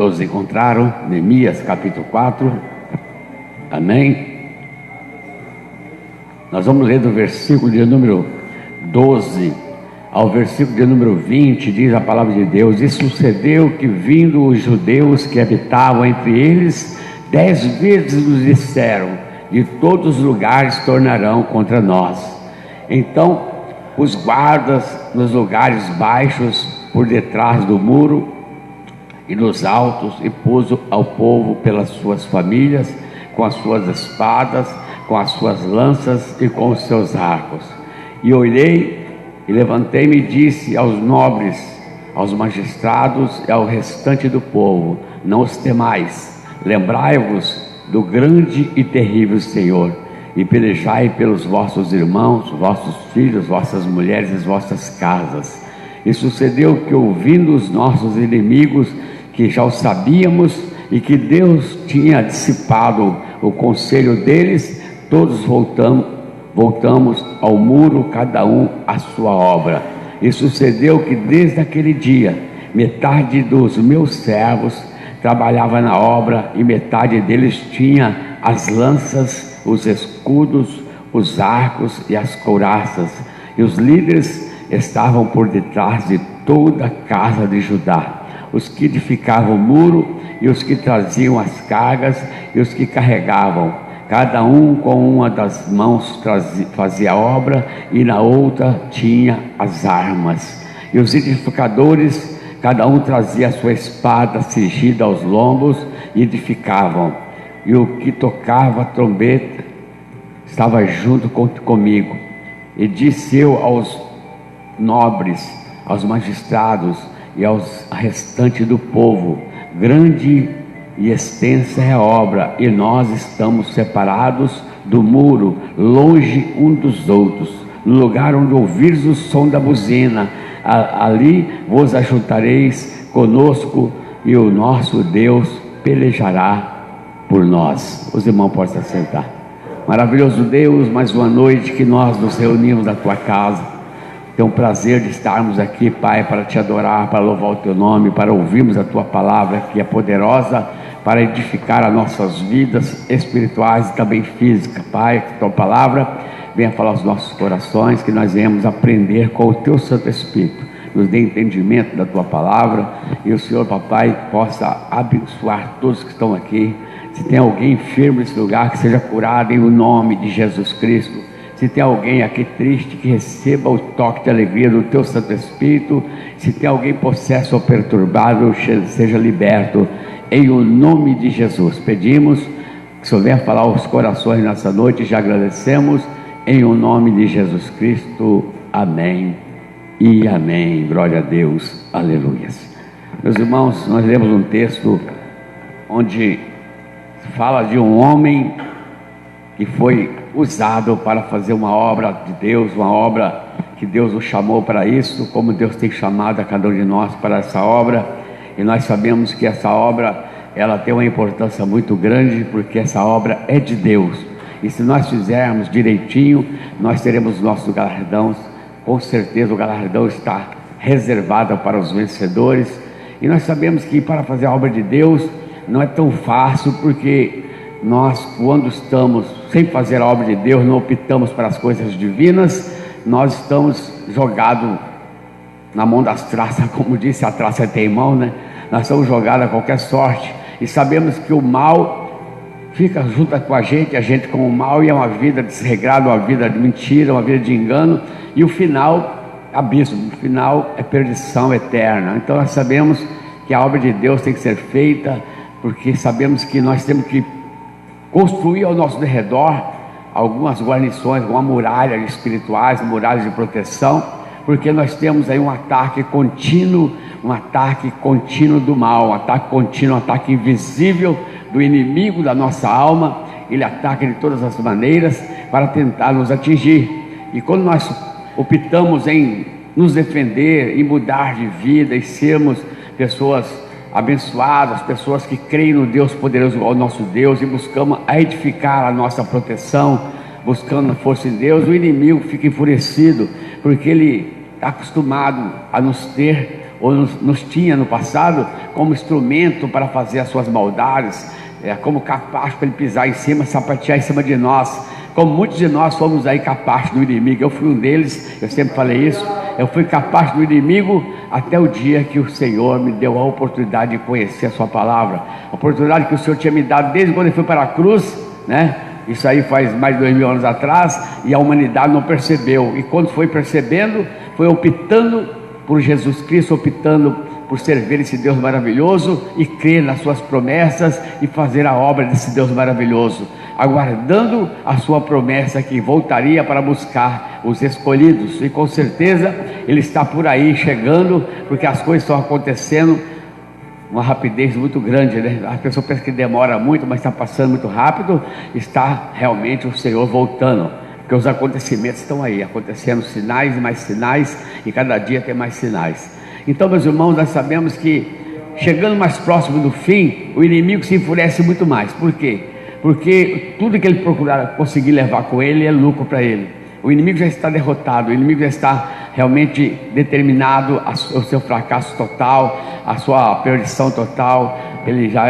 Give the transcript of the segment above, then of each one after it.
Todos encontraram? Neemias capítulo 4. Amém? Nós vamos ler do versículo de número 12 ao versículo de número 20. Diz a palavra de Deus: E sucedeu que, vindo os judeus que habitavam entre eles, 10 vezes nos disseram: de todos os lugares tornarão contra nós. Então os guardas nos lugares baixos, por detrás do muro e nos altos, e pôs ao povo pelas suas famílias, com as suas espadas, com as suas lanças e com os seus arcos. E olhei e levantei-me e disse aos nobres, aos magistrados e ao restante do povo: não os temais, lembrai-vos do grande e terrível Senhor, e pelejai pelos vossos irmãos, vossos filhos, vossas mulheres e vossas casas. E sucedeu que, ouvindo os nossos inimigos, que já o sabíamos, e que Deus tinha dissipado o conselho deles, todos voltamos ao muro, cada um à sua obra. E sucedeu que, desde aquele dia, metade dos meus servos trabalhava na obra, e metade deles tinha as lanças, os escudos, os arcos e as couraças. E os líderes estavam por detrás de toda a casa de Judá, os que edificavam o muro, e os que traziam as cargas, e os que carregavam, cada um com uma das mãos fazia a obra, e na outra tinha as armas. E os edificadores, cada um trazia a sua espada cingida aos lombos, e edificavam. E o que tocava a trombeta estava junto comigo. E disse eu aos nobres, aos magistrados e aos restantes do povo: grande e extensa é a obra, e nós estamos separados do muro, longe um dos outros, no lugar onde ouvires o som da buzina, ali vos ajuntareis conosco, e o nosso Deus pelejará por nós. Os irmãos podem se assentar. Maravilhoso Deus, mais uma noite que nós nos reunimos na tua casa. É um prazer de estarmos aqui, Pai, para te adorar, para louvar o teu nome, para ouvirmos a tua palavra, que é poderosa para edificar as nossas vidas espirituais e também físicas. Pai, que a tua palavra venha falar aos nossos corações, que nós venhamos aprender com o teu Santo Espírito. Nos dê entendimento da tua palavra, e o Senhor, papai, possa abençoar todos que estão aqui. Se tem alguém enfermo nesse lugar, que seja curado em o nome de Jesus Cristo. Se tem alguém aqui triste, que receba o toque de alegria do teu Santo Espírito. Se tem alguém possesso ou perturbado, seja liberto em o nome de Jesus. Pedimos que o Senhor venha falar aos corações nessa noite, e já agradecemos em o nome de Jesus Cristo. Amém e amém. Glória a Deus. Aleluias. Meus irmãos, nós lemos um texto onde fala de um homem que foi usado para fazer uma obra de Deus, uma obra que Deus o chamou para isso, como Deus tem chamado a cada um de nós para essa obra. E nós sabemos que essa obra, ela tem uma importância muito grande, porque essa obra é de Deus, e se nós fizermos direitinho, nós teremos nossos galardões. Com certeza o galardão está reservado para os vencedores. E nós sabemos que para fazer a obra de Deus não é tão fácil, porque nós, quando estamos sem fazer a obra de Deus, não optamos para as coisas divinas, nós estamos jogados na mão das traças, como disse, a traça tem mão, né? Nós estamos jogados a qualquer sorte, e sabemos que o mal fica junto com a gente com o mal, e é uma vida desregrada, uma vida de mentira, uma vida de engano, e o final, abismo, o final é perdição eterna. Então nós sabemos que a obra de Deus tem que ser feita, porque sabemos que nós temos que construir ao nosso redor algumas guarnições, uma muralha espirituais, muralhas de proteção, porque nós temos aí um ataque contínuo do mal, um ataque invisível do inimigo da nossa alma. Ele ataca de todas as maneiras para tentar nos atingir. E quando nós optamos em nos defender, em mudar de vida e sermos pessoas abençoadas, pessoas que creem no Deus poderoso, ao nosso Deus, e buscamos edificar a nossa proteção, buscando a força em Deus, o inimigo fica enfurecido, porque ele está acostumado a nos ter ou nos tinha no passado como instrumento para fazer as suas maldades, como capaz para ele pisar em cima, sapatear em cima de nós, como muitos de nós fomos aí capazes do inimigo. Eu fui um deles, eu sempre falei isso. Eu fui capaz do inimigo até o dia que o Senhor me deu a oportunidade de conhecer a sua palavra, a oportunidade que o Senhor tinha me dado desde quando ele foi para a cruz, né? Isso aí faz mais de 2000 anos atrás, e a humanidade não percebeu, e quando foi percebendo, foi optando por Jesus Cristo, optando por servir esse Deus maravilhoso e crer nas suas promessas e fazer a obra desse Deus maravilhoso, aguardando a sua promessa que voltaria para buscar os escolhidos. E com certeza ele está por aí chegando, porque as coisas estão acontecendo uma rapidez muito grande, né? As pessoas pensam que demora muito, mas está passando muito rápido. Está realmente o Senhor voltando, porque os acontecimentos estão aí acontecendo, sinais e mais sinais, e cada dia tem mais sinais. Então, meus irmãos, nós sabemos que chegando mais próximo do fim, o inimigo se enfurece muito mais. Por quê? Porque tudo que ele procurar conseguir levar com ele é lucro para ele. O inimigo já está derrotado, o inimigo já está realmente determinado ao seu fracasso total, a sua perdição total. Ele já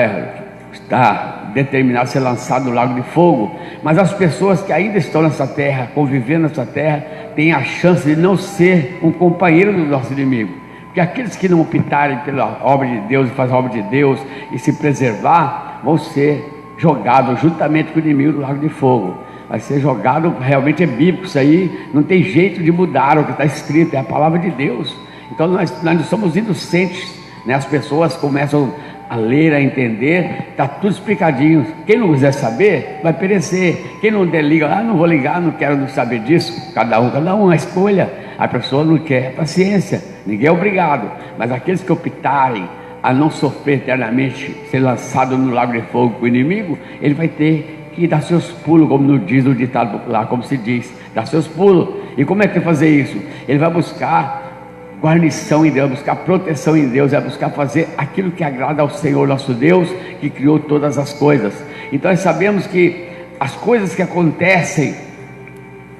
está determinado a ser lançado no lago de fogo. Mas as pessoas que ainda estão nessa terra, convivendo nessa terra, têm a chance de não ser um companheiro do nosso inimigo. Porque aqueles que não optarem pela obra de Deus e fazer a obra de Deus e se preservar, vão ser jogados juntamente com o inimigo do lago de fogo. Vai ser jogado, realmente é bíblico isso aí, não tem jeito de mudar o que está escrito, é a palavra de Deus. Então nós não somos inocentes, né? As pessoas começam a ler, a entender, está tudo explicadinho. Quem não quiser saber, vai perecer. Quem não der liga, não vou ligar, não quero saber disso. Cada um, a escolha. A pessoa não quer, paciência, ninguém é obrigado. Mas aqueles que optarem a não sofrer eternamente, ser lançado no lago de fogo com o inimigo, ele vai ter que dar seus pulos, como nos diz o ditado popular, como se diz, dar seus pulos. E como é que vai fazer isso? Ele vai buscar guarnição em Deus, vai buscar proteção em Deus, vai buscar fazer aquilo que agrada ao Senhor nosso Deus, que criou todas as coisas. Então nós sabemos que as coisas que acontecem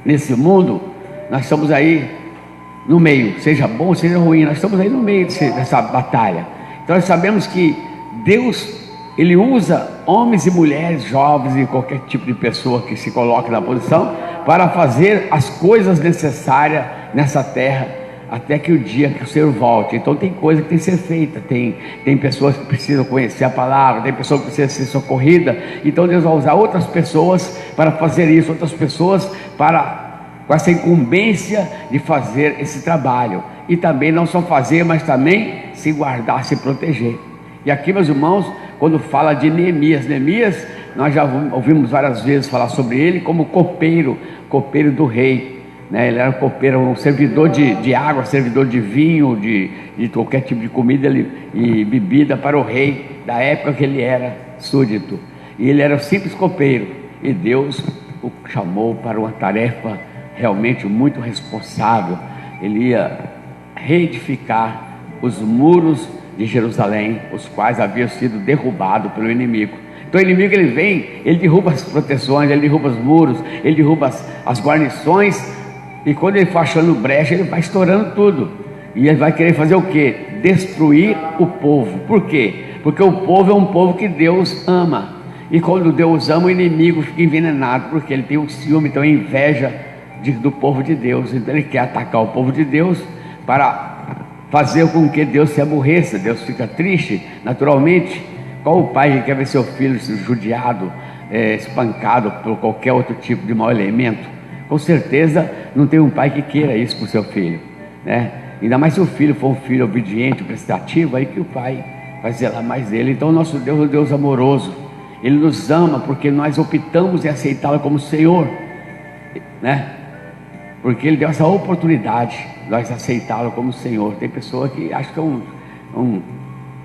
nesse mundo, nós estamos aí no meio, seja bom, seja ruim, nós estamos aí no meio dessa batalha. Então nós sabemos que Deus, Ele usa homens e mulheres, jovens e qualquer tipo de pessoa que se coloque na posição, para fazer as coisas necessárias nessa terra, até que o dia que o Senhor volte. Então tem coisa que tem que ser feita, tem pessoas que precisam conhecer a palavra, tem pessoas que precisam ser socorridas. Então Deus vai usar outras pessoas para fazer isso, outras pessoas com essa incumbência de fazer esse trabalho, e também não só fazer, mas também se guardar, se proteger. E aqui, meus irmãos, quando fala de Neemias, nós já ouvimos várias vezes falar sobre ele como copeiro do rei, né? Ele era copeiro, um servidor de água, servidor de vinho, de qualquer tipo de comida e bebida para o rei da época que ele era súdito. E ele era um simples copeiro, e Deus o chamou para uma tarefa realmente muito responsável. Ele ia reedificar os muros de Jerusalém, os quais haviam sido derrubados pelo inimigo. Então o inimigo, ele vem, ele derruba as proteções, ele derruba os muros, ele derruba as guarnições, e quando ele for achando brecha, ele vai estourando tudo, e ele vai querer fazer o quê? Destruir o povo. Por quê? Porque o povo é um povo que Deus ama, e quando Deus ama, o inimigo fica envenenado, porque ele tem um ciúme, então inveja do povo de Deus. Então ele quer atacar o povo de Deus para fazer com que Deus se aborreça. Deus fica triste, naturalmente. Qual o pai que quer ver seu filho judiado, espancado por qualquer outro tipo de mau elemento? Com certeza não tem um pai que queira isso para o seu filho, né? Ainda mais se o filho for um filho obediente, prestativo, aí que o pai vai zelar mais dele. Então nosso Deus é um Deus amoroso, Ele nos ama porque nós optamos em aceitá-lo como Senhor, né? Porque Ele deu essa oportunidade de nós aceitá-lo como Senhor. Tem pessoa que acha que é um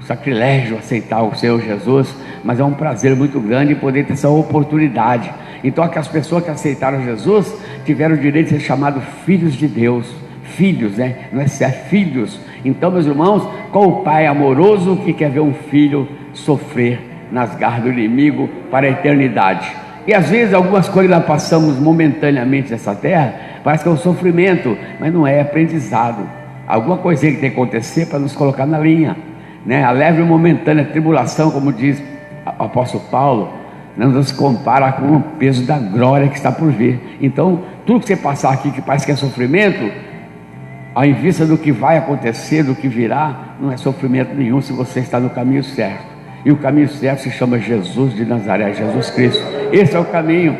sacrilégio aceitar o Senhor Jesus, mas é um prazer muito grande poder ter essa oportunidade. Então aquelas pessoas que aceitaram Jesus tiveram o direito de ser chamados filhos de Deus. Filhos, né? Não é ser filhos. Então, meus irmãos, qual o pai amoroso que quer ver um filho sofrer nas garras do inimigo para a eternidade? E às vezes algumas coisas nós passamos momentaneamente nessa terra, parece que é um sofrimento, mas não é, aprendizado. alguma coisinha que tem que acontecer para nos colocar na linha, né? A leve e momentânea tribulação, como diz o apóstolo Paulo, não nos compara com o peso da glória que está por vir. Então, tudo que você passar aqui que parece que é sofrimento, em vista do que vai acontecer, do que virá, não é sofrimento nenhum se você está no caminho certo. E o caminho certo se chama Jesus de Nazaré, Jesus Cristo. Esse é o caminho.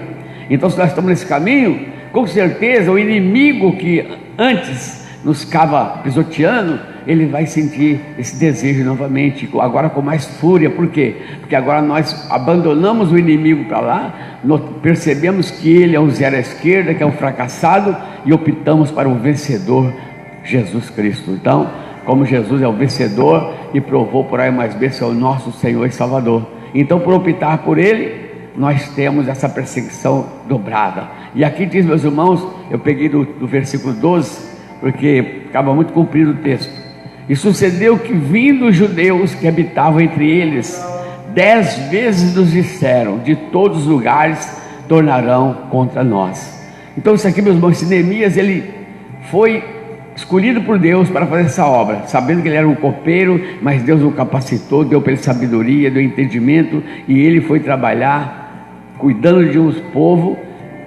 Então, se nós estamos nesse caminho, com certeza o inimigo que antes nos ficava pisoteando, ele vai sentir esse desejo novamente, agora com mais fúria. Por quê? Porque agora nós abandonamos o inimigo para lá, percebemos que ele é um zero à esquerda, que é um fracassado, e optamos para o vencedor, Jesus Cristo. Então, como Jesus é o vencedor e provou por A mais B ser o nosso Senhor e Salvador, então, por optar por ele, nós temos essa perseguição dobrada. E aqui diz, meus irmãos, eu peguei do versículo 12, porque ficava muito comprido o texto. E sucedeu que, vindo os judeus que habitavam entre eles, 10 vezes nos disseram: de todos os lugares tornarão contra nós. Então isso aqui, meus irmãos, Neemias, ele foi escolhido por Deus para fazer essa obra, sabendo que ele era um copeiro, mas Deus o capacitou, deu para ele sabedoria, deu entendimento, e ele foi trabalhar, cuidando de um povo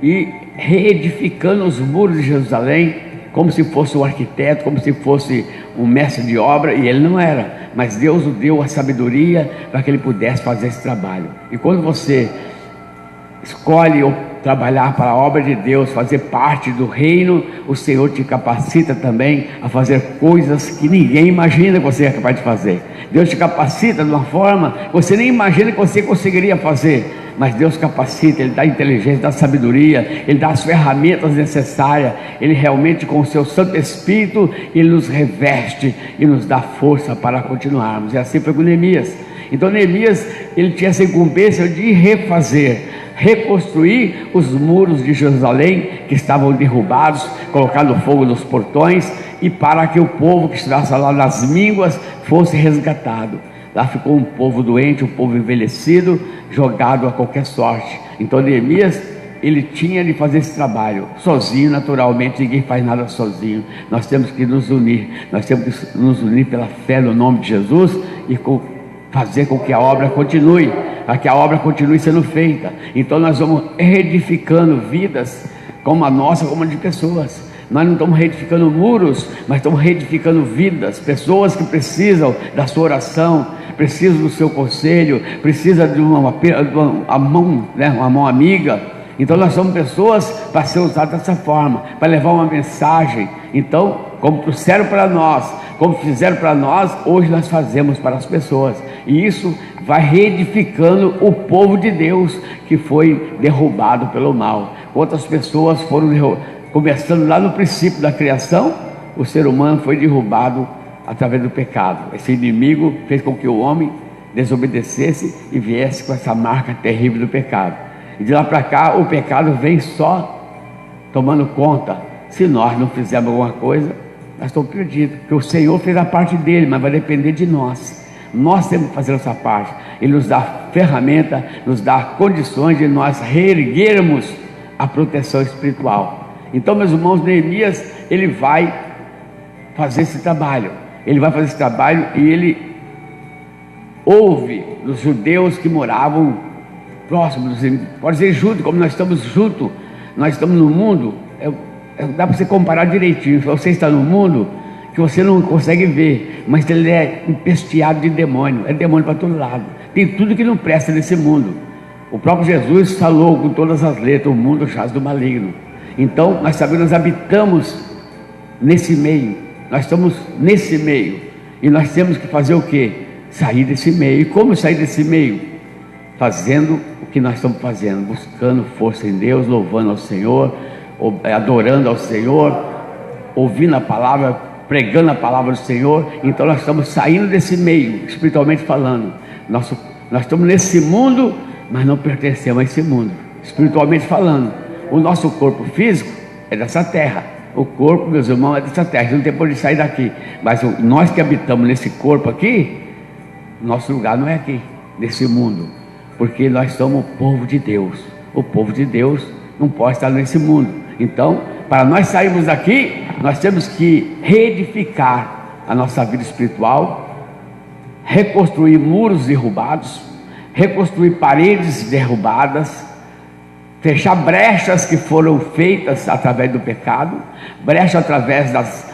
e reedificando os muros de Jerusalém, como se fosse um arquiteto, como se fosse um mestre de obra, e ele não era, mas Deus o deu a sabedoria para que ele pudesse fazer esse trabalho. E quando você escolhe trabalhar para a obra de Deus, fazer parte do reino, o Senhor te capacita também a fazer coisas que ninguém imagina que você é capaz de fazer. Deus te capacita de uma forma que você nem imagina que você conseguiria fazer, mas Deus capacita, Ele dá inteligência, dá sabedoria, Ele dá as ferramentas necessárias, Ele realmente, com o seu Santo Espírito, Ele nos reveste e nos dá força para continuarmos. E assim foi com Neemias. Então Neemias, ele tinha essa incumbência de reconstruir os muros de Jerusalém que estavam derrubados, colocando fogo nos portões, e para que o povo que estivesse lá nas mínguas fosse resgatado. Lá ficou um povo doente, um povo envelhecido, jogado a qualquer sorte. Então Neemias, ele tinha de fazer esse trabalho sozinho. Naturalmente ninguém faz nada sozinho, nós temos que nos unir, nós temos que nos unir pela fé no nome de Jesus e fazer com que a obra continue, para que a obra continue sendo feita. Então nós vamos reedificando vidas como a nossa, como a de pessoas. Nós não estamos reedificando muros, mas estamos reedificando vidas, pessoas que precisam da sua oração, precisam do seu conselho, precisam de uma mão, né, uma mão amiga. Então nós somos pessoas para ser usadas dessa forma, para levar uma mensagem. Então, como trouxeram para nós, como fizeram para nós, hoje nós fazemos para as pessoas. E isso vai reedificando o povo de Deus que foi derrubado pelo mal. Outras pessoas foram começando lá no princípio da criação, o ser humano foi derrubado através do pecado. Esse inimigo fez com que o homem desobedecesse e viesse com essa marca terrível do pecado. E de lá para cá o pecado vem só tomando conta. Se nós não fizermos alguma coisa, nós estamos perdidos, porque o Senhor fez a parte dele, mas vai depender de nós. Nós temos que fazer essa parte. Ele nos dá ferramenta, nos dá condições de nós reerguermos a proteção espiritual. Então, meus irmãos, Neemias, ele vai fazer esse trabalho. Ele vai fazer esse trabalho e ele ouve dos judeus que moravam próximos, pode dizer junto, como nós estamos juntos, nós estamos no mundo. Dá para você comparar direitinho. Você está no mundo que você não consegue ver, mas ele é empesteado de demônio, é demônio para todo lado, tem tudo que não presta nesse mundo. O próprio Jesus falou com todas as letras: o mundo jaz do maligno. Então nós sabemos, nós habitamos nesse meio, nós estamos nesse meio, e nós temos que fazer o quê? Sair desse meio. E como sair desse meio? Fazendo o que nós estamos fazendo, buscando força em Deus, louvando ao Senhor, adorando ao Senhor, ouvindo a palavra, pregando a palavra do Senhor. Então nós estamos saindo desse meio, espiritualmente falando. Nós estamos nesse mundo, mas não pertencemos a esse mundo, espiritualmente falando. O nosso corpo físico é dessa terra. O corpo, meus irmãos, é dessa terra. A gente não tem por onde sair daqui. Mas nós que habitamos nesse corpo aqui, nosso lugar não é aqui, nesse mundo, porque nós somos o povo de Deus. O povo de Deus não pode estar nesse mundo. Então para nós sairmos daqui, nós temos que reedificar a nossa vida espiritual, reconstruir muros derrubados, reconstruir paredes derrubadas, fechar brechas que foram feitas através do pecado, brecha através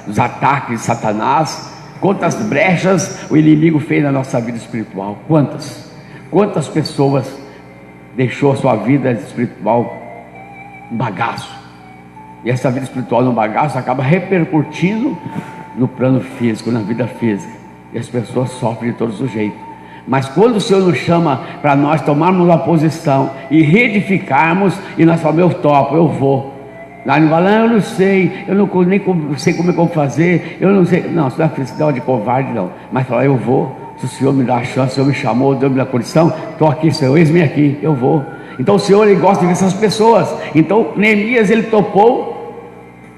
dos ataques de Satanás. Quantas brechas o inimigo fez na nossa vida espiritual? Quantas pessoas deixou a sua vida espiritual um bagaço? E essa vida espiritual no bagaço acaba repercutindo no plano físico, na vida física, e as pessoas sofrem de todos os jeitos. Mas quando o Senhor nos chama para nós tomarmos uma posição e reedificarmos, e nós falamos, eu topo, eu vou. Lá não fala, eu não sei, eu não nem sei como fazer, eu não sei. Não, isso não é felicidade de covarde, não. Mas fala, eu vou. Se o Senhor me dá a chance, o Senhor me chamou, deu-me a condição, estou aqui, Senhor, eis-me aqui, eu vou. Então o Senhor, Ele gosta de ver essas pessoas. Então Neemias, ele topou,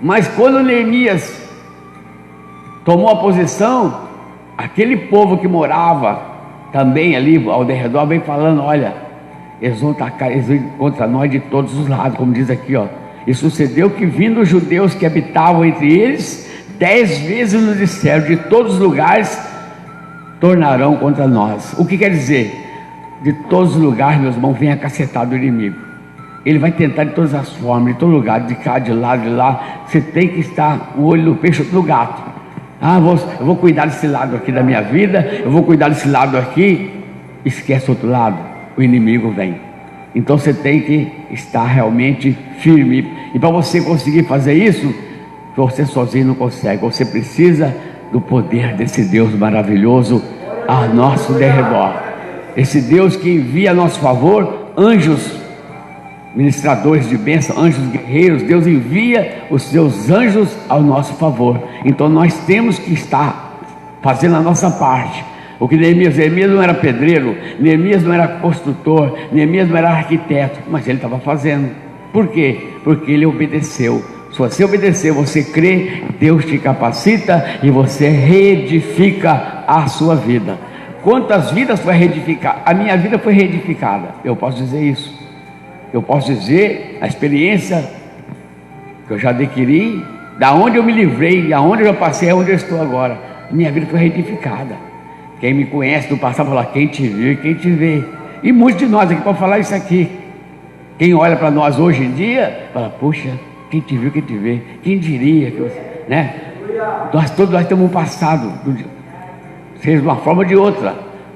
mas quando Neemias tomou a posição, aquele povo que morava também ali ao redor vem falando, olha, eles vão atacar, eles vêm contra nós de todos os lados, como diz aqui, ó. E sucedeu que, vindo os judeus que habitavam entre eles, 10 vezes nos disseram, de todos os lugares tornarão contra nós. O que quer dizer? De todos os lugares, meus irmãos, vem a cacetada do inimigo. Ele vai tentar de todas as formas, de todo lugar, de cá, de lá, de lá. Você tem que estar o olho no peixe, outro no gato. Eu vou cuidar desse lado aqui da minha vida, eu vou cuidar desse lado aqui. Esquece o outro lado, o inimigo vem. Então você tem que estar realmente firme. E para você conseguir fazer isso, você sozinho não consegue. Você precisa do poder desse Deus maravilhoso ao nosso derredor. Esse Deus que envia a nosso favor anjos ministradores de bênção, anjos guerreiros. Deus envia os seus anjos ao nosso favor. Então nós temos que estar fazendo a nossa parte. O que Neemias não era pedreiro, Neemias não era construtor, Neemias não era arquiteto, mas ele estava fazendo. Por quê? Porque ele obedeceu. Se você obedecer, você crê, Deus te capacita e você reedifica a sua vida. Quantas vidas foi reedificada? A minha vida foi reedificada, eu posso dizer isso. Eu posso dizer a experiência que eu já adquiri, da onde eu me livrei, aonde eu passei, aonde eu estou agora. Minha vida foi reedificada. Quem me conhece do passado fala, quem te viu e quem te vê. E muitos de nós aqui podem falar isso aqui. Quem olha para nós hoje em dia, fala, puxa, quem te viu, quem te vê. Quem diria que você, né? Todos nós temos um passado, seja de uma forma ou de outra.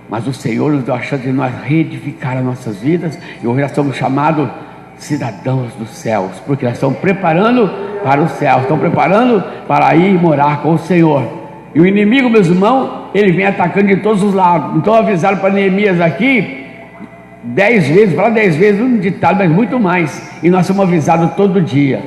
Mas o Senhor nos deu a chance de nós reedificar as nossas vidas. E hoje nós somos chamados cidadãos dos céus, porque nós estamos preparando para o céu, estamos preparando para ir morar com o Senhor. E o inimigo, meus irmãos, ele vem atacando de todos os lados. Então avisaram para Neemias aqui 10 vezes, fala 10 vezes, um ditado, mas muito mais. E nós somos avisados todo dia.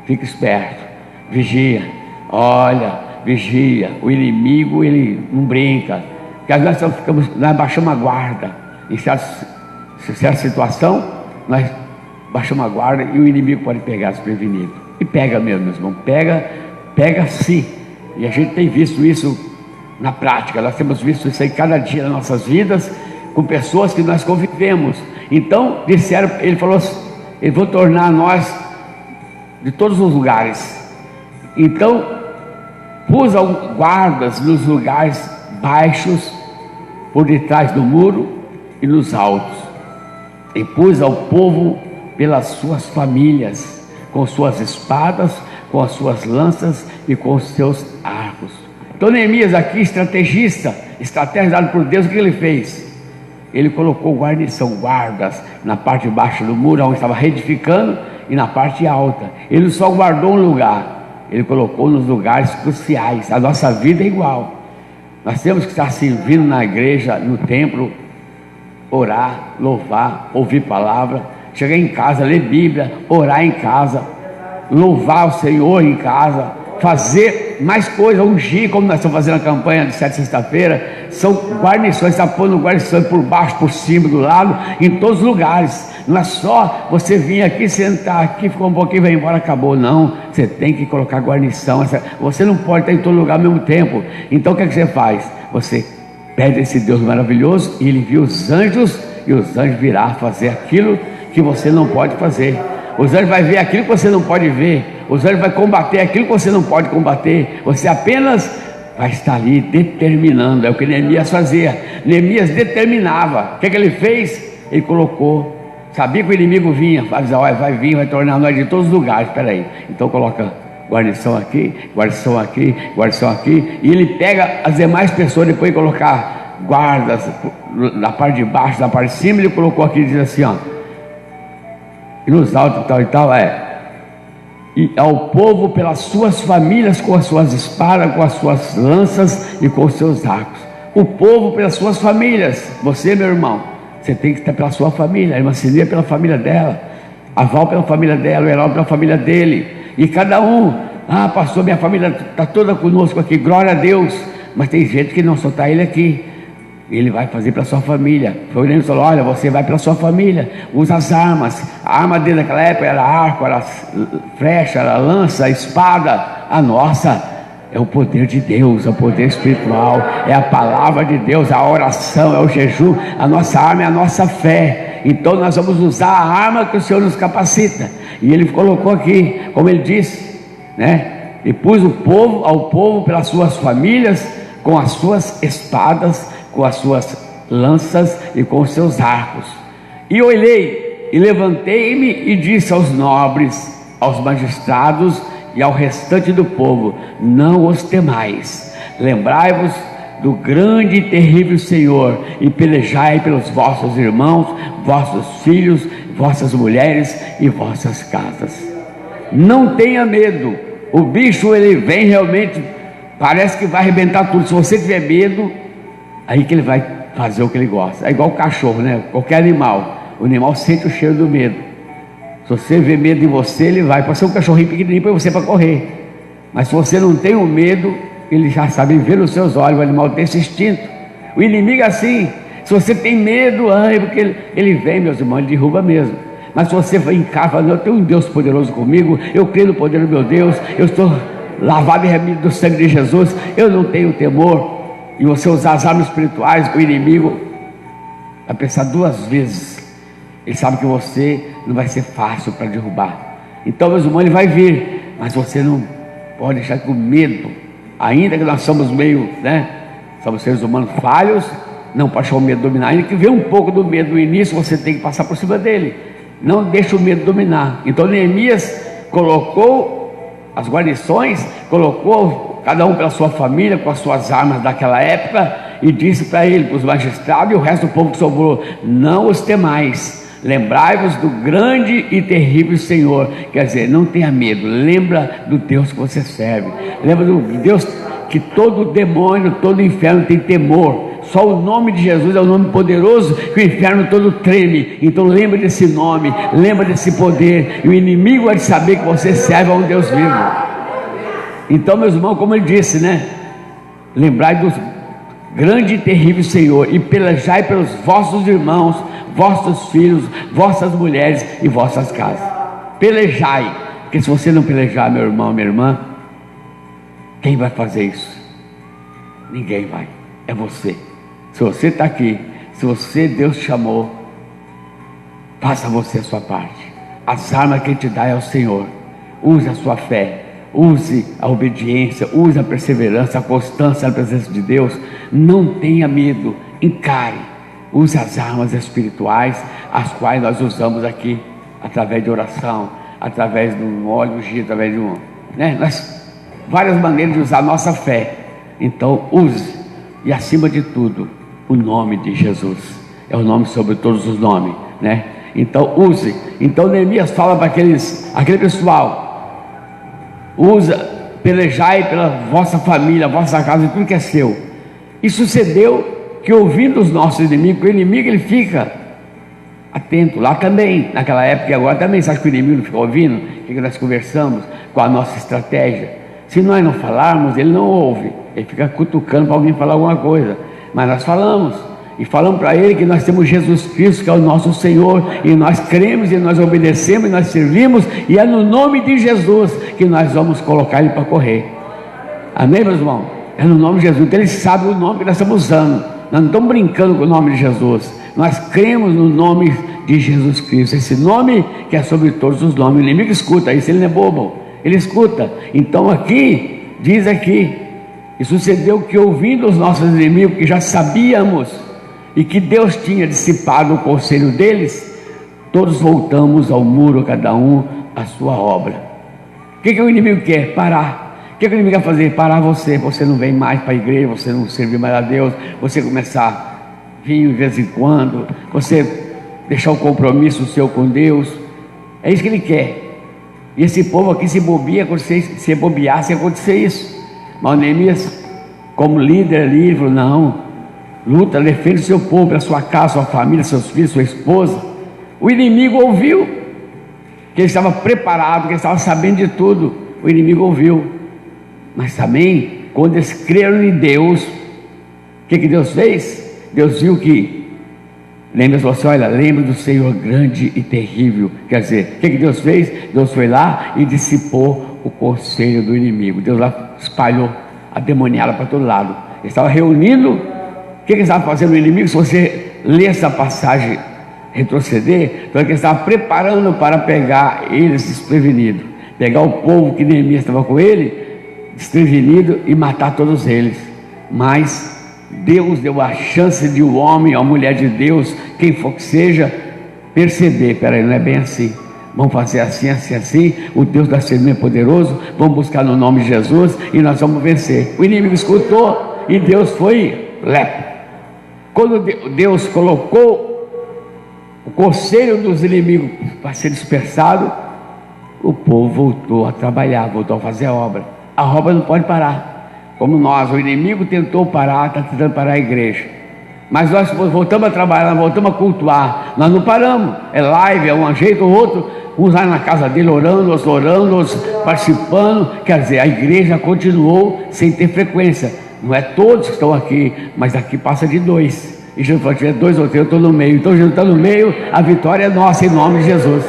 Fica esperto, vigia, olha, vigia. O inimigo, ele não brinca. Porque às vezes nós baixamos a guarda. Em certa situação, nós baixamos a guarda e o inimigo pode pegar desprevenido. E pega mesmo, meus irmãos, pega sim. E a gente tem visto isso na prática, nós temos visto isso aí cada dia nas nossas vidas, com pessoas que nós convivemos. Então, disseram, ele falou, eles vão tornar nós de todos os lugares. Então, pus guardas nos lugares baixos, por detrás do muro e nos altos. E pus ao povo pelas suas famílias, com suas espadas, com as suas lanças e com os seus arcos. Então Neemias aqui, estratégia dada por Deus, o que ele fez? Ele colocou guarnição, guardas na parte de baixo do muro, onde estava reedificando, e na parte alta. Ele só guardou um lugar, ele colocou nos lugares cruciais. A nossa vida é igual. Nós temos que estar servindo na igreja, no templo, orar, louvar, ouvir palavra, chegar em casa, ler Bíblia, orar em casa, louvar o Senhor em casa, fazer mais coisas, ungir, como nós estamos fazendo a campanha de 7 sexta-feira. São guarnições, está pondo guarnições por baixo, por cima, do lado, em todos os lugares. Não é só você vir aqui, sentar aqui, ficou um pouquinho e vai embora, acabou. Não, você tem que colocar guarnição. Você não pode estar em todo lugar ao mesmo tempo. Então o que é que você faz? Você pede a esse Deus maravilhoso e ele envia os anjos, e os anjos virá fazer aquilo que você não pode fazer. Os anjos vão ver aquilo que você não pode ver. Os anjos vão combater aquilo que você não pode combater. Você apenas vai estar ali determinando. É o que Neemias fazia. Neemias determinava. O que ele fez? Ele colocou. Sabia que o inimigo vinha. Vai vir, vai tornar nós de todos os lugares. Espera aí. Então coloca guarnição aqui, guarnição aqui, guarnição aqui. E ele pega as demais pessoas depois de colocar guardas na parte de baixo, na parte de cima. Ele colocou aqui e diz assim, ó. E nos altos tal e tal e ao povo pelas suas famílias, com as suas espadas, com as suas lanças e com os seus arcos. O povo pelas suas famílias. Você, meu irmão, você tem que estar pela sua família. A irmã Cilia pela família dela, a Val pela família dela, o Heraldo pela família dele. E cada um, pastor, minha família está toda conosco aqui, glória a Deus. Mas tem gente que não, só está ele aqui. Ele vai fazer para sua família. Foi ele que falou, olha, você vai para sua família, usa as armas. A arma dele naquela época era arco, era flecha, era lança, espada. A nossa é o poder de Deus, é o poder espiritual, é a palavra de Deus, a oração, é o jejum. A nossa arma é a nossa fé. Então nós vamos usar a arma que o Senhor nos capacita. E ele colocou aqui, como ele disse, né? E pus ao povo pelas suas famílias, com as suas espadas, com as suas lanças e com os seus arcos. E olhei e levantei-me e disse aos nobres, aos magistrados e ao restante do povo: não os temais, lembrai-vos do grande e terrível Senhor, e pelejai pelos vossos irmãos, vossos filhos, vossas mulheres e vossas casas. Não tenha medo. O bicho, ele vem realmente, parece que vai arrebentar tudo. Se você tiver medo, aí que ele vai fazer o que ele gosta. É igual o cachorro, né? Qualquer animal. O animal sente o cheiro do medo. Se você vê medo em você, ele vai. Pode ser um cachorrinho pequenininho para você para correr. Mas se você não tem o medo, ele já sabe ver nos seus olhos. O animal tem esse instinto. O inimigo é assim. Se você tem medo, porque ele vem, meus irmãos, ele derruba mesmo. Mas se você vai em casa, fala, eu tenho um Deus poderoso comigo, eu creio no poder do meu Deus, eu estou lavado e remido do sangue de Jesus, eu não tenho temor. E você usar as armas espirituais, o inimigo vai pensar duas vezes. Ele sabe que você não vai ser fácil para derrubar. Então, meus irmãos, ele vai vir, mas você não pode deixar com medo. Ainda que nós somos meio, somos seres humanos falhos, não pode deixar o medo dominar. Ainda que venha um pouco do medo no início, você tem que passar por cima dele. Não deixa o medo dominar. Então Neemias colocou as guarnições, colocou cada um pela sua família, com as suas armas daquela época, e disse para ele, para os magistrados e o resto do povo que sobrou: não os temais, lembrai-vos do grande e terrível Senhor. Quer dizer, não tenha medo, lembra do Deus que você serve, lembra do Deus que todo demônio, todo inferno tem temor. Só o nome de Jesus é o nome poderoso que o inferno todo treme. Então lembra desse nome, lembra desse poder, e o inimigo vai saber que você serve a um Deus vivo. Então, meus irmãos, como ele disse, lembrai do grande e terrível Senhor, e pelejai pelos vossos irmãos, vossos filhos, vossas mulheres e vossas casas. Pelejai, porque se você não pelejar, meu irmão, minha irmã, quem vai fazer isso? Ninguém vai, é você. Se você está aqui, se você, Deus te chamou, faça você a sua parte. As armas que Ele te dá é o Senhor. Use a sua fé, use a obediência, use a perseverança, a constância na presença de Deus. Não tenha medo, encare. Use as armas espirituais, as quais nós usamos aqui, através de oração, através do óleo ungido, através de várias maneiras de usar a nossa fé. Então use, e acima de tudo, o nome de Jesus. É o nome sobre todos os nomes, Então use. Então Neemias fala para aquele pessoal: usa, pelejai pela vossa família, vossa casa e tudo que é seu. E sucedeu que, ouvindo os nossos inimigos, o inimigo ele fica atento lá também, naquela época e agora também. Você acha que o inimigo não fica ouvindo o que nós conversamos, com a nossa estratégia? Se nós não falarmos, ele não ouve, ele fica cutucando para alguém falar alguma coisa. Mas nós falamos, e falamos para ele que nós temos Jesus Cristo, que é o nosso Senhor, e nós cremos, e nós obedecemos, e nós servimos, e é no nome de Jesus que nós vamos colocar ele para correr. Amém, meus irmãos? É no nome de Jesus. Então ele sabe o nome que nós estamos usando. Nós não estamos brincando com o nome de Jesus. Nós cremos no nome de Jesus Cristo, esse nome que é sobre todos os nomes. O inimigo escuta isso, ele não é bobo. Ele escuta. Então aqui, diz aqui, e sucedeu que, ouvindo os nossos inimigos, que já sabíamos, e que Deus tinha dissipado o conselho deles, todos voltamos ao muro, cada um a sua obra. O que o inimigo quer? Parar. O que o inimigo quer fazer? Parar você. Você não vem mais para a igreja, você não servir mais a Deus, você começar a vir de vez em quando, você deixar o compromisso seu com Deus. É isso que ele quer. E esse povo aqui, se bobeasse, ia acontecer isso. Mas Neemias, como líder ali, ele falou: não, luta, defende o seu povo, a sua casa, sua família, seus filhos, sua esposa. O inimigo ouviu que ele estava preparado, que ele estava sabendo de tudo. O inimigo ouviu. Mas também, quando eles creram em Deus, o que Deus fez? Deus viu que, lembra assim: olha, lembra do Senhor grande e terrível. Quer dizer, o que Deus fez? Deus foi lá e dissipou o conselho do inimigo. Deus lá espalhou a demoniada para todo lado. Ele estava reunindo. O que ele estava fazendo o inimigo? Se você ler essa passagem, retroceder, então ele estava preparando para pegar eles desprevenidos, pegar o povo que Neemias estava com ele desprevenido e matar todos eles. Mas Deus deu a chance de um homem, a mulher de Deus, quem for que seja, perceber: peraí, não é bem assim, vamos fazer assim, assim, assim. O Deus da Semana é poderoso, vamos buscar no nome de Jesus e nós vamos vencer. O inimigo escutou e Deus foi lepo. Quando Deus colocou o conselho dos inimigos para ser dispersado, o povo voltou a trabalhar, voltou a fazer a obra. A obra não pode parar. Como nós, o inimigo tentou parar, está tentando parar a igreja, mas nós voltamos a trabalhar, voltamos a cultuar, nós não paramos. É live, é um jeito ou outro, uns lá na casa dele orando, outros participando. Quer dizer, a igreja continuou sem ter frequência. Não é todos que estão aqui, mas aqui passa de 2. E Jesus falou: tiver 2 ou 3, eu estou no meio. Então Jesus está no meio, a vitória é nossa, em nome de Jesus.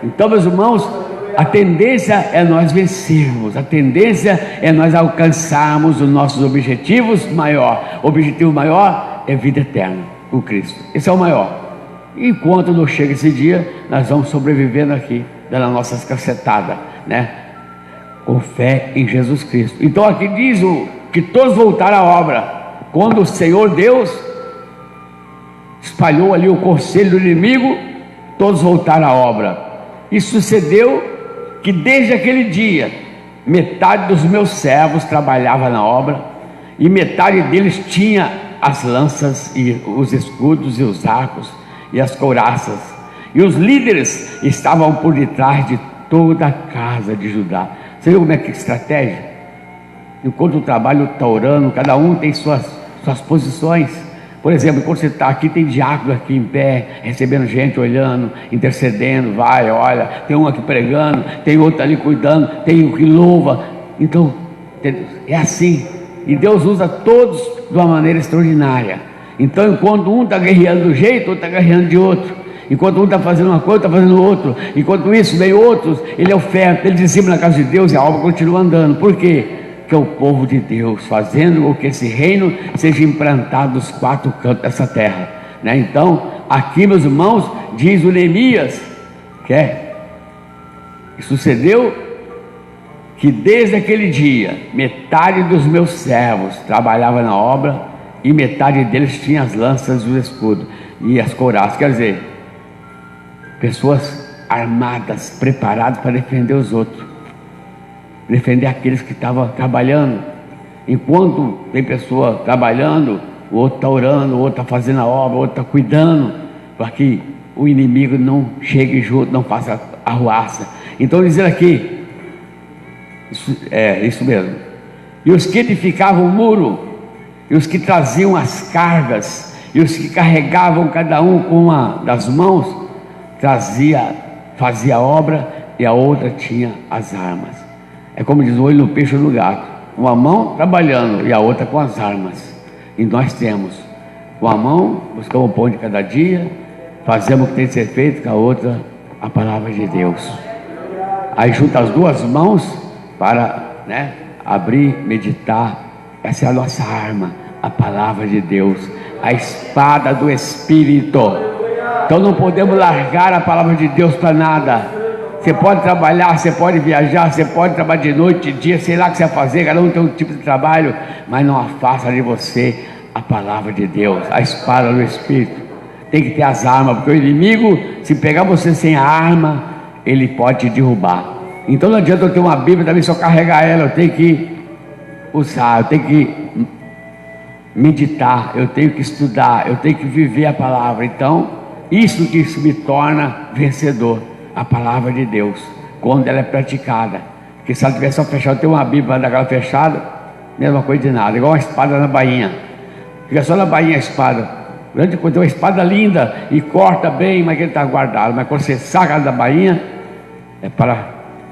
Então, meus irmãos, a tendência é nós vencermos, a tendência é nós alcançarmos os nossos objetivos maior. O objetivo maior é vida eterna com Cristo. Esse é o maior. Enquanto não chega esse dia, nós vamos sobrevivendo aqui, dando as nossas cacetadas, né? Com fé em Jesus Cristo. Então aqui diz que todos voltaram à obra. Quando o Senhor Deus espalhou ali o conselho do inimigo, todos voltaram à obra. E sucedeu que desde aquele dia, metade dos meus servos trabalhava na obra, e metade deles tinha as lanças e os escudos e os arcos e as couraças, e os líderes estavam por detrás de toda a casa de Judá. Você viu como é que é estratégia? Enquanto o trabalho está orando, cada um tem suas posições. Por exemplo, quando você está aqui, tem diácono aqui em pé, recebendo gente, olhando, intercedendo, vai, olha, tem um aqui pregando, tem outro ali cuidando, tem um que louva. Então, é assim. E Deus usa todos de uma maneira extraordinária. Então, enquanto um está guerreando de um jeito, outro está guerreando de outro. Enquanto um está fazendo uma coisa, está fazendo outro. Enquanto isso, vem outros, ele oferta, ele dizima na casa de Deus e a obra continua andando. Por quê? Que é o povo de Deus, fazendo com que esse reino seja implantado nos 4 cantos dessa terra, né? Então, aqui, meus irmãos, diz o Neemias, que sucedeu que desde aquele dia, metade dos meus servos trabalhava na obra, e metade deles tinha as lanças e o escudo e as couraças. Quer dizer, pessoas armadas, preparadas para defender os outros, defender aqueles que estavam trabalhando. Enquanto tem pessoa trabalhando, o outro está orando, o outro está fazendo a obra, o outro está cuidando, para que o inimigo não chegue junto, não faça arruaça. Então dizer aqui, isso mesmo. E os que edificavam o muro, e os que traziam as cargas, e os que carregavam cada um com uma das mãos, fazia a obra, e a outra tinha as armas. É como diz o olho no peixe ou no gato, uma mão trabalhando e a outra com as armas. E nós temos, com a mão buscamos o pão de cada dia, fazemos o que tem que ser feito, com a outra a palavra de Deus. Aí junta as 2 mãos para, né, abrir, meditar. Essa é a nossa arma, a palavra de Deus, a espada do Espírito. Então não podemos largar a palavra de Deus para nada. Você pode trabalhar, você pode viajar, você pode trabalhar de noite, de dia, sei lá o que você vai fazer, cada um tem um tipo de trabalho, mas não afasta de você a palavra de Deus, a espada do Espírito. Tem que ter as armas, porque o inimigo, se pegar você sem a arma, ele pode te derrubar. Então não adianta eu ter uma Bíblia também, só carregar ela, eu tenho que usar, eu tenho que meditar, eu tenho que estudar, eu tenho que viver a palavra. Então, isso que me torna vencedor, a palavra de Deus, quando ela é praticada. Porque se ela tiver só fechada, tem uma Bíblia daquela fechada, mesma coisa de nada, igual uma espada na bainha, fica só na bainha a espada. Grande coisa, tem uma espada linda e corta bem, mas ele está guardado. Mas quando você saca da bainha, é para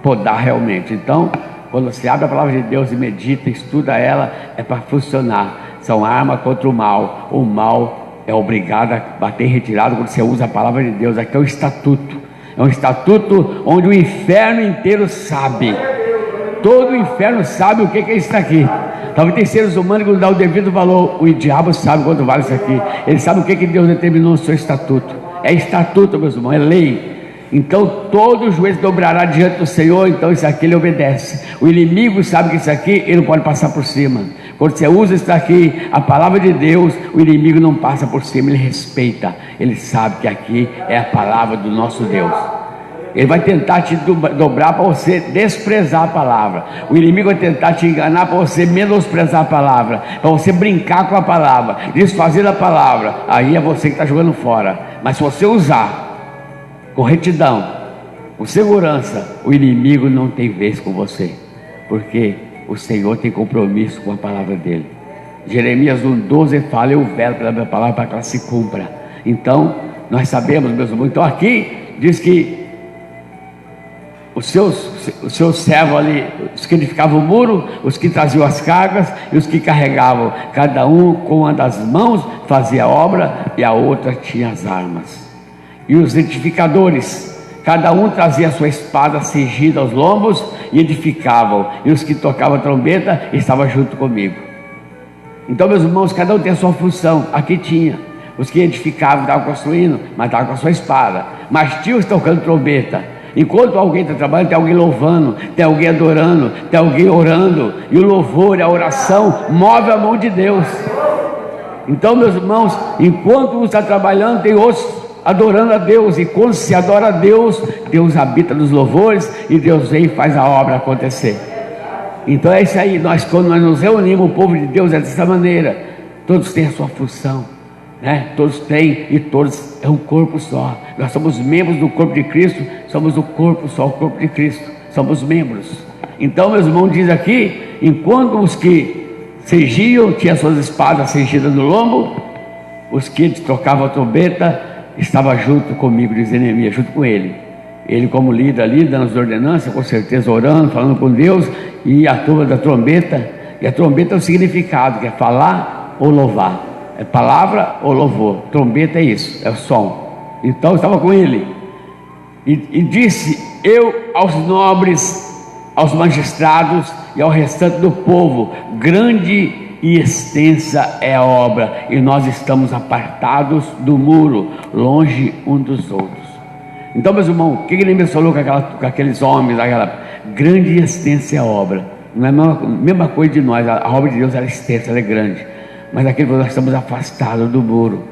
podar realmente. Então, quando você abre a palavra de Deus e medita, estuda ela, é para funcionar. São armas contra o mal. O mal é obrigado a bater retirado quando você usa a palavra de Deus. Aqui é um estatuto. É um estatuto onde o inferno inteiro sabe. Todo o inferno sabe o que é isso aqui. Talvez tem seres humanos que não dão o devido valor. O diabo sabe quanto vale isso aqui. Ele sabe o que Deus determinou no seu estatuto. É estatuto, meus irmãos, é lei. Então todo joelho dobrará diante do Senhor. Então isso aqui ele obedece. O inimigo sabe que isso aqui ele não pode passar por cima. Quando você usa isso aqui, a palavra de Deus, o inimigo não passa por cima, ele respeita. Ele sabe que aqui é a palavra do nosso Deus. Ele vai tentar te dobrar para você desprezar a palavra. O inimigo vai tentar te enganar para você menosprezar a palavra, para você brincar com a palavra, desfazer a palavra. Aí é você que está jogando fora. Mas se você usar com retidão, com segurança, o inimigo não tem vez com você, porque o Senhor tem compromisso com a palavra dele. Jeremias 1,12 fala: eu velo pela minha palavra para que ela se cumpra. Então nós sabemos, meus irmãos. Então aqui diz que os seus servos ali, os que edificavam o muro, os que traziam as cargas e os que carregavam, cada um com uma das mãos fazia a obra e a outra tinha as armas. E os edificadores, cada um trazia a sua espada cingida aos lombos e edificavam, e os que tocavam a trombeta estavam junto comigo. Então, meus irmãos, cada um tem a sua função. Aqui tinha os que edificavam, estavam construindo, mas estavam com a sua espada. Mas tinha os tocando trombeta. Enquanto alguém está trabalhando, tem alguém louvando, tem alguém adorando, tem alguém orando. E o louvor e a oração move a mão de Deus. Então, meus irmãos, enquanto um está trabalhando, tem outros adorando a Deus. E quando se adora a Deus, Deus habita nos louvores e Deus vem e faz a obra acontecer. Então é isso aí. Quando nós nos reunimos, o povo de Deus é dessa maneira. Todos têm a sua função, né? Todos têm, e todos é um corpo só. Nós somos membros do corpo de Cristo. Somos o corpo só, o corpo de Cristo. Somos membros. Então, meus irmãos, diz aqui: enquanto os que cingiam tinham suas espadas cingidas no lombo, os que trocavam a trombeta estavam junto comigo, diz Jeremias, junto com ele. Ele como líder ali, dando as ordenanças, com certeza orando, falando com Deus. E a turma da trombeta, e a trombeta é o significado, que é falar ou louvar. É palavra ou louvor. Trombeta é isso, é o som. Então eu estava com ele e disse eu aos nobres, aos magistrados e ao restante do povo: grande e extensa é a obra, e nós estamos apartados do muro, longe um dos outros. Então, meus irmãos, o que ele falou com aqueles homens? Aquela grande e extensa é a obra. Não é a mesma coisa de nós. A obra de Deus ela é extensa, ela é grande. Mas aquilo que nós estamos afastados do muro.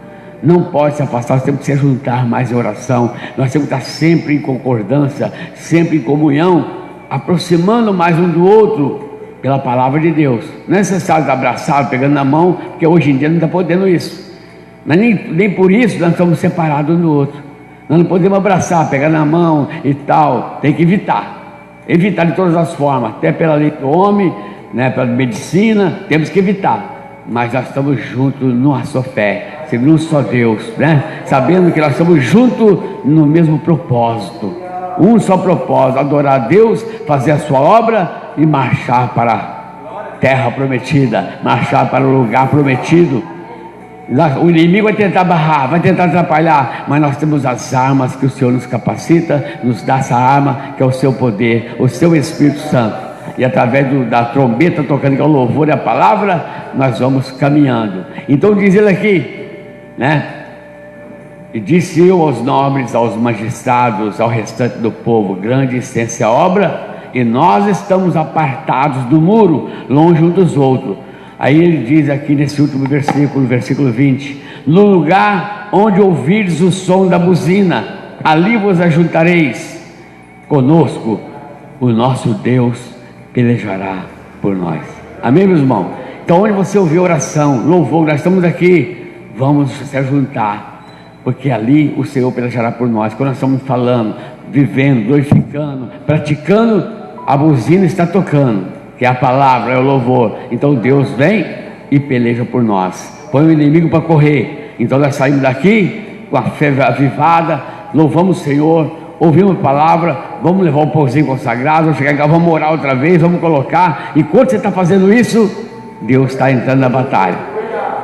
Não pode se afastar, nós temos que se juntar mais em oração. Nós temos que estar sempre em concordância, sempre em comunhão, aproximando mais um do outro pela palavra de Deus. Não é necessário estar abraçado, pegando na mão, porque hoje em dia não está podendo isso. Mas nem por isso nós estamos separados um do outro. Nós não podemos abraçar, pegar na mão e tal. Tem que evitar. Evitar de todas as formas, até pela lei do homem, né, pela medicina, temos que evitar. Mas nós estamos juntos numa só fé, segundo um só Deus, né? Sabendo que nós estamos juntos no mesmo propósito. Um só propósito: adorar a Deus, fazer a sua obra e marchar para a terra prometida, marchar para o lugar prometido. O inimigo vai tentar barrar, vai tentar atrapalhar, mas nós temos as armas que o Senhor nos capacita, nos dá essa arma que é o seu poder, o seu Espírito Santo. E através da trombeta tocando, que é o louvor e a palavra, nós vamos caminhando. Então diz ele aqui, né? E disse eu aos nobres, aos magistrados, ao restante do povo: grande e extensa obra, e nós estamos apartados do muro, longe um dos outros. Aí ele diz aqui nesse último versículo, versículo 20: no lugar onde ouvirdes o som da buzina, ali vos ajuntareis conosco, o nosso Deus pelejará por nós. Amém, meus irmãos? Então, onde você ouvir oração, louvor, nós estamos aqui, vamos se juntar, porque ali o Senhor pelejará por nós. Quando nós estamos falando, vivendo, glorificando, praticando, a buzina está tocando, que é a palavra, é o louvor. Então Deus vem e peleja por nós, põe o inimigo para correr. Então nós saímos daqui com a fé avivada, louvamos o Senhor, ouvimos a palavra, vamos levar o pãozinho consagrado, vamos chegar em casa, vamos orar outra vez, vamos colocar. Enquanto você está fazendo isso, Deus está entrando na batalha.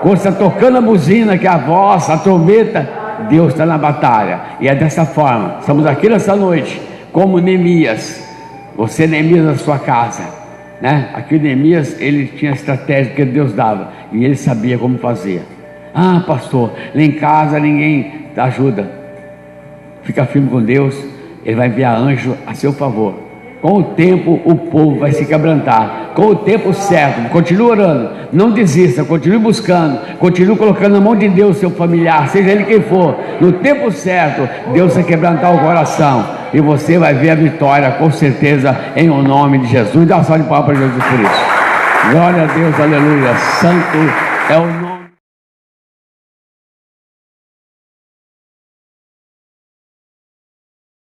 Quando você está tocando a buzina, que é a voz, a trombeta, Deus está na batalha. E é dessa forma, estamos aqui nessa noite, como Neemias. Você, Neemias, na sua casa, né? Aqui o Neemias, ele tinha a estratégia que Deus dava, e ele sabia como fazer. Ah, pastor, lá em casa ninguém ajuda. Fica firme com Deus, Ele vai enviar anjo a seu favor. Com o tempo o povo vai se quebrantar, com o tempo certo. Continue orando, não desista, continue buscando, continue colocando na mão de Deus seu familiar, seja ele quem for. No tempo certo, Deus vai quebrantar o coração, e você vai ver a vitória, com certeza, em o nome de Jesus. Dá uma salva de palmas para Jesus por isso. Glória a Deus, aleluia. Santo é o nome.